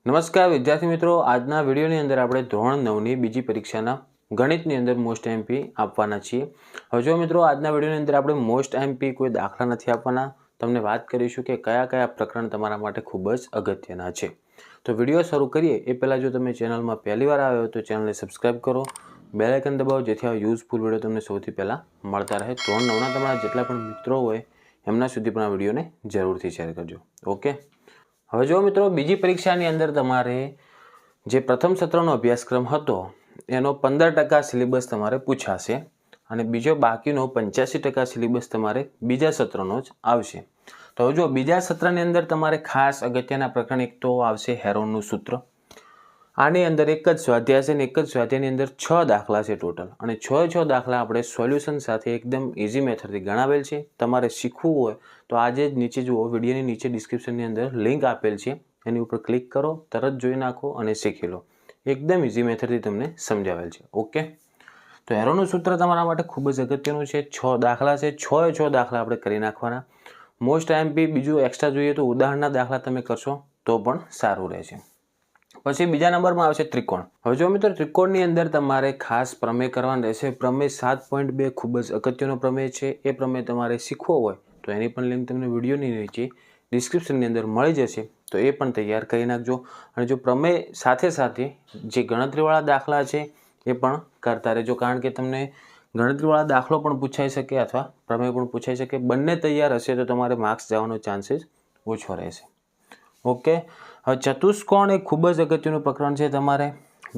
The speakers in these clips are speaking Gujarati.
નમસ્કાર વિદ્યાર્થી મિત્રો, આજના વિડીયોની અંદર આપણે ધોરણ 9ની બીજી પરીક્ષાના ગણિતની અંદર મોસ્ટ એમપી આપવાના છીએ। હવે જો મિત્રો, આજના વિડીયોની અંદર આપણે મોસ્ટ એમપી કોઈ દાખલા નથી આપવાના, તમને વાત કરીશું કે કયા કયા પ્રકરણ તમારા માટે ખૂબ જ અગત્યના છે। તો વિડીયો શરૂ કરીએ એ પહેલાં જો તમે ચેનલમાં પહેલી વાર આવ્યો તો ચેનલને સબસ્ક્રાઈબ કરો, બેલ આઇકન દબાવો જેથી આ યુઝફુલ વિડીયો તમને સૌથી પહેલાં મળતા રહે। ધોરણ 9ના તમારા જેટલા પણ મિત્રો હોય એમના સુધી પણ આ વિડીયોને જરૂરથી શેર કરજો। ઓકે, હવે જો મિત્રો, બીજી પરીક્ષાની અંદર તમારે જે પ્રથમ સત્રનો અભ્યાસક્રમ હતો એનો 15% સિલેબસ તમારે પૂછાશે અને બીજો બાકીનો 85% સિલેબસ તમારે બીજા સત્રનો જ આવશે। તો જો બીજા સત્રની અંદર તમારે ખાસ અગત્યના પ્રકરણ એક તો આવશે હેરોનનું સૂત્ર। આની અંદર એક જ સ્વાધ્યાય છે અને એક જ સ્વાધ્યાયની અંદર 6 દાખલા છે ટોટલ, અને 6 દાખલા આપણે સોલ્યુશન સાથે એકદમ ઇઝી મેથડથી ગણાવેલ છે। તમારે શીખવું હોય તો આજે જ નીચે જુઓ, વિડીયોની નીચે ડિસ્ક્રિપ્શનની અંદર લિંક આપેલ છે, એની ઉપર ક્લિક કરો, તરત જોઈ નાખો અને શીખી લો। એકદમ ઇઝી મેથડથી તમને સમજાવેલ છે। ઓકે, તો હેરોનનું સૂત્ર તમારા માટે ખૂબ જ અગત્યનું છે। 6 દાખલા છે, 6 દાખલા આપણે કરી નાખવાના। મોસ્ટ એમપી બીજું એક્સ્ટ્રા જોઈએ તો ઉદાહરણના દાખલા તમે કરશો તો પણ સારું રહેશે। પછી બીજા નંબરમાં આવશે ત્રિકોણ। હવે જો મિત્રો, ત્રિકોણની અંદર તમારે ખાસ પ્રમેય કરવાનું રહેશે। પ્રમેય 7.2 ખૂબ જ અગત્યનો પ્રમેય છે। એ પ્રમેય તમારે શીખવો હોય તો એની પણ લિંક તમને વિડીયોની નીચે ડિસ્ક્રિપ્શનની અંદર મળી જશે, તો એ પણ તૈયાર કરી નાખજો। અને જો પ્રમેય સાથે સાથે જે ગણતરીવાળા દાખલા છે એ પણ કરતા રહેજો, કારણ કે તમને ગણતરીવાળા દાખલો પણ પૂછાઈ શકે અથવા પ્રમેય પણ પૂછાઈ શકે। બંને તૈયાર હશે તો તમારે માર્ક્સ જવાનો ચાન્સીસ ઓછો રહેશે। ઓકે, હવે ચતુષ્કોણ એ ખૂબ જ અગત્યનું પ્રકરણ છે। તમારે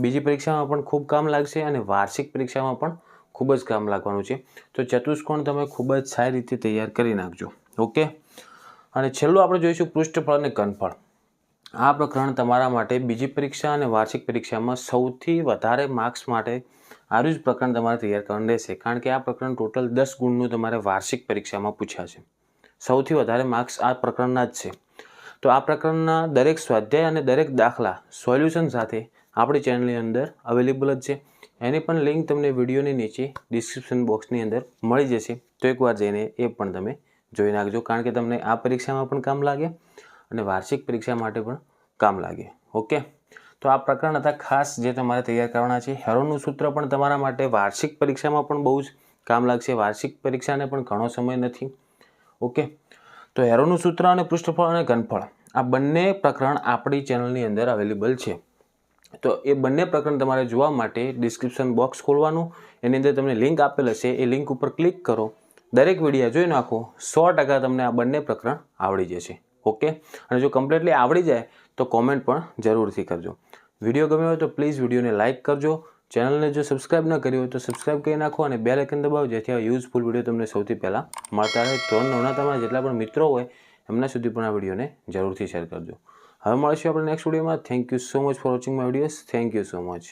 બીજી પરીક્ષામાં પણ ખૂબ કામ લાગશે અને વાર્ષિક પરીક્ષામાં પણ ખૂબ જ કામ લાગવાનું છે। તો ચતુષ્કોણ તમે ખૂબ જ સારી રીતે તૈયાર કરી નાખજો। ઓકે, અને છેલ્લું આપણે જોઈશું પૃષ્ઠફળ અને ઘનફળ। આ પ્રકરણ તમારા માટે બીજી પરીક્ષા અને વાર્ષિક પરીક્ષામાં સૌથી વધારે માર્ક્સ માટે આરું જ પ્રકરણ તમારે તૈયાર કરવાનું રહેશે, કારણ કે આ પ્રકરણ ટોટલ 10 ગુણનું તમારે વાર્ષિક પરીક્ષામાં પૂછાશે। સૌથી વધારે માર્ક્સ આ પ્રકરણના જ છે। તો આ પ્રકરણના દરેક સ્વાધ્યાય અને દરેક દાખલા સોલ્યુશન સાથે આપણી ચેનલની અંદર અવેલેબલ જ છે। એની પણ લિંક તમને વિડીયોની નીચે ડિસ્ક્રિપ્શન બોક્સની અંદર મળી જશે, તો એકવાર જઈને એ પણ તમે જોઈ નાખજો, કારણ કે તમને આ પરીક્ષામાં પણ કામ લાગે અને વાર્ષિક પરીક્ષા માટે પણ કામ લાગે। ઓકે, તો આ પ્રકરણ હતા ખાસ જે તમારે તૈયાર કરવાના છે। હેરોનનું સૂત્ર પણ તમારા માટે વાર્ષિક પરીક્ષામાં પણ બહુ જ કામ લાગશે। વાર્ષિક પરીક્ષાને પણ ઘણો સમય નથી। ઓકે, તો હેરોનનું સૂત્ર અને પૃષ્ઠફળ અને ઘનફળ આ બંને પ્રકરણ આપણી ચેનલની અંદર અવેલેબલ છે। તો એ બંને પ્રકરણ તમારે જોવા માટે ડિસ્ક્રિપ્શન બોક્સ ખોલવાનું, એની અંદર તમને લિંક આપેલ હશે, એ લિંક ઉપર ક્લિક કરો, દરેક વિડીયો જોઈ નાખો, 100% તમને આ બંને પ્રકરણ આવડી જશે। ઓકે, અને જો કમ્પ્લીટલી આવડી જાય તો કોમેન્ટ પણ જરૂરથી કરજો। વિડીયો ગમ્યો હોય તો પ્લીઝ વિડીયોને લાઇક કરજો। ચેનલને જો સબસ્ક્રાઈબ ન કરી હોય તો સબસ્ક્રાઈબ કરી નાખો અને બેલ આઇકન દબાવો જેથી આ યુઝફુલ વિડીયો તમને સૌથી પહેલાં મળતા રહે। ધોરણ 9ના તમારા જેટલા પણ મિત્રો હોય એમના સુધી પણ આ વિડીયોને જરૂરથી શેર કરજો। હવે મળીશું આપણે નેક્સ્ટ વિડીયોમાં। Thank you so much for watching my videos. Thank you so much.